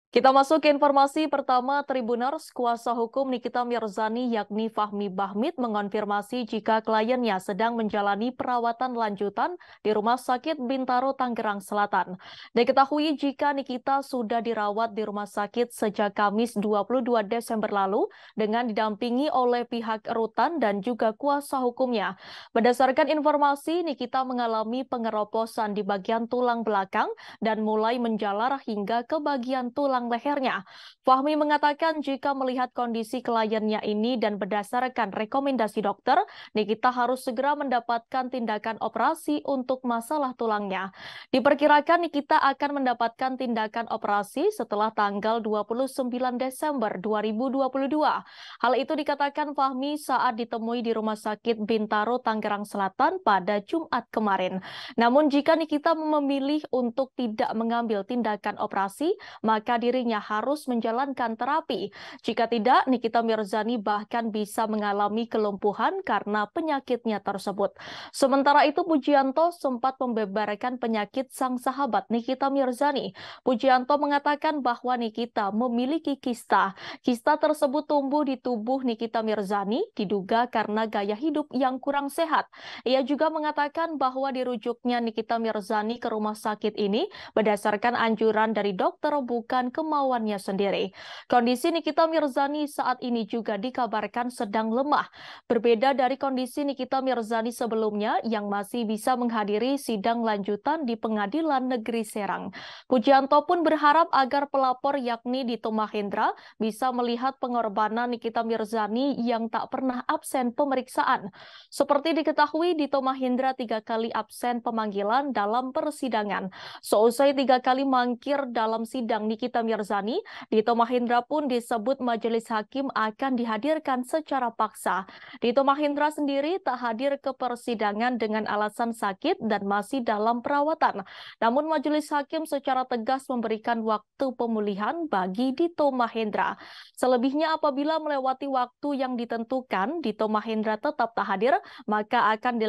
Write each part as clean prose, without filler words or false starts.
Kita masuk ke informasi pertama. Tribuners, kuasa hukum Nikita Mirzani yakni Fahmi Bahmid mengonfirmasi jika kliennya sedang menjalani perawatan lanjutan di Rumah Sakit Bintaro, Tangerang Selatan. Diketahui jika Nikita sudah dirawat di rumah sakit sejak Kamis 22 Desember lalu dengan didampingi oleh pihak rutan dan juga kuasa hukumnya. Berdasarkan informasi, Nikita mengalami pengeroposan di bagian tulang belakang dan mulai menjalar hingga ke bagian tulang lehernya. Fahmi mengatakan jika melihat kondisi kliennya ini dan berdasarkan rekomendasi dokter, Nikita harus segera mendapatkan tindakan operasi untuk masalah tulangnya. Diperkirakan Nikita akan mendapatkan tindakan operasi setelah tanggal 29 Desember 2022. Hal itu dikatakan Fahmi saat ditemui di Rumah Sakit Bintaro, Tangerang Selatan pada Jumat kemarin. Namun jika Nikita memilih untuk tidak mengambil tindakan operasi, maka dirinya harus menjalankan terapi. Jika tidak, Nikita Mirzani bahkan bisa mengalami kelumpuhan karena penyakitnya tersebut. Sementara itu, Pujianto sempat membeberkan penyakit sang sahabat Nikita Mirzani. Pujianto mengatakan bahwa Nikita memiliki kista. Kista tersebut tumbuh di tubuh Nikita Mirzani, diduga karena gaya hidup yang kurang sehat. Ia juga mengatakan bahwa dirujuknya Nikita Mirzani ke rumah sakit ini berdasarkan anjuran dari dokter, bukan kemauannya sendiri. Kondisi Nikita Mirzani saat ini juga dikabarkan sedang lemah. Berbeda dari kondisi Nikita Mirzani sebelumnya yang masih bisa menghadiri sidang lanjutan di Pengadilan Negeri Serang. Pujianto pun berharap agar pelapor yakni Dito Mahendra bisa melihat pengorbanan Nikita Mirzani yang tak pernah absen pemeriksaan. Seperti diketahui, Dito Mahendra 3 kali absen pemanggilan dalam persidangan. Seusai 3 kali mangkir dalam sidang Nikita Mirzani, Dito Mahendra pun disebut majelis hakim akan dihadirkan secara paksa. Dito Mahendra sendiri tak hadir ke persidangan dengan alasan sakit dan masih dalam perawatan. Namun majelis hakim secara tegas memberikan waktu pemulihan bagi Dito Mahendra. Selebihnya apabila melewati waktu yang ditentukan, Dito Mahendra tetap tak hadir, maka akan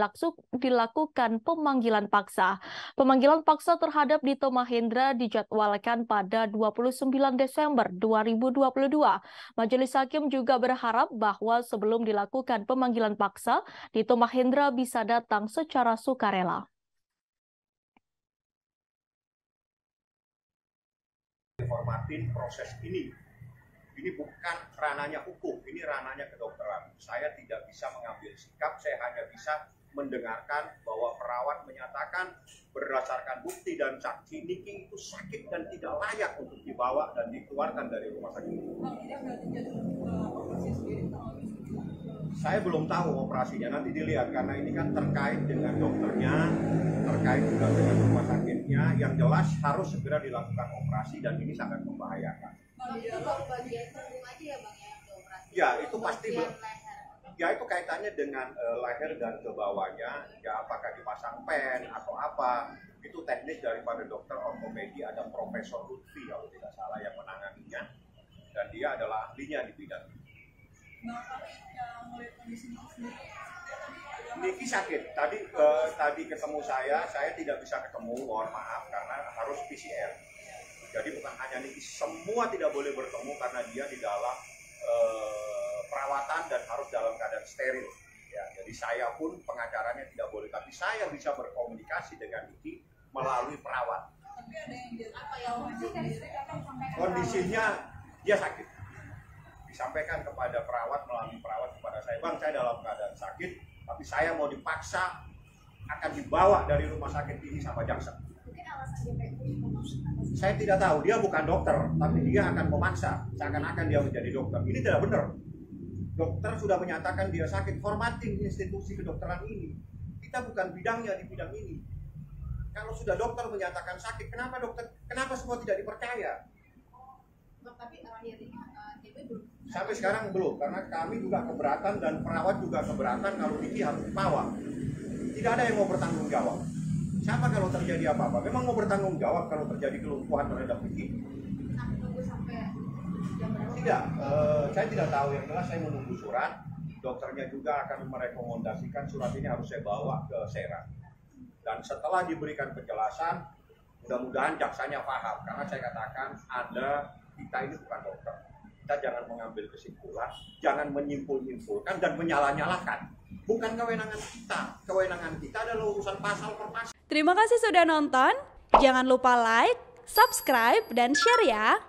dilakukan pemanggilan paksa. Pemanggilan paksa terhadap Dito Mahendra dijadwalkan pada 29 Desember 2022. Majelis hakim juga berharap bahwa sebelum dilakukan pemanggilan paksa, Dito Mahendra bisa datang secara sukarela. Hormatin proses ini. Ini bukan ranahnya hukum, ini ranahnya kedokteran. Saya tidak bisa mengambil sikap, saya hanya bisa mendengarkan bahwa perawat menyatakan berdasarkan bukti dan saksi Niki itu sakit dan tidak layak untuk dibawa dan dikeluarkan dari rumah sakit. Saya belum tahu operasinya, nanti dilihat karena ini kan terkait dengan dokternya, terkait juga dengan rumah sakitnya. Yang jelas harus segera dilakukan operasi dan ini sangat membahayakan. Bagian punggung aja ya Bang ya untuk operasi. Ya itu pasti ya itu kaitannya dengan leher dan ke bawahnya, ya apakah dipasang pen atau apa, itu teknis daripada dokter ortopedi. Ada Profesor Lutfi kalau tidak salah yang menanganinya dan dia adalah ahlinya di bidang ini. Niki sakit. Tadi ketemu saya tidak bisa ketemu, mohon maaf karena harus PCR. Jadi bukan hanya Niki, semua tidak boleh bertemu karena dia di dalam perawatan dan harus dalam keadaan steril. Ya, jadi saya pun pengacaranya tidak boleh, tapi saya bisa berkomunikasi dengan Niki melalui perawat. Kondisinya dia sakit. Disampaikan kepada perawat melalui perawat kepada saya, Bang, saya dalam keadaan sakit, tapi saya mau dipaksa akan dibawa dari rumah sakit ini sama jaksa. Saya tidak tahu, dia bukan dokter, tapi dia akan memaksa, seakan-akan dia menjadi dokter. Ini tidak benar. Dokter sudah menyatakan dia sakit, hormatin institusi kedokteran ini. Kita bukan bidangnya di bidang ini. Kalau sudah dokter menyatakan sakit, kenapa semua tidak dipercaya? Tapi sampai sekarang belum, karena kami juga keberatan dan perawat juga keberatan kalau Niki harus dibawa. Tidak ada yang mau bertanggung jawab. Siapa kalau terjadi apa-apa? Memang mau bertanggung jawab kalau terjadi kelumpuhan terhadap Niki? Tidak, saya tidak tahu. Yang jelas saya menunggu surat. Dokternya juga akan merekomendasikan surat ini harus saya bawa ke Serang. Dan setelah diberikan penjelasan, mudah-mudahan jaksanya paham. Karena saya katakan ada Kita ini bukan dokter. Kita jangan mengambil kesimpulan, jangan menyimpul-nyimpulkan dan menyalah-nyalahkan. Bukan kewenangan kita. Kewenangan kita adalah urusan pasal per pasal. Terima kasih sudah nonton. Jangan lupa like, subscribe, dan share ya.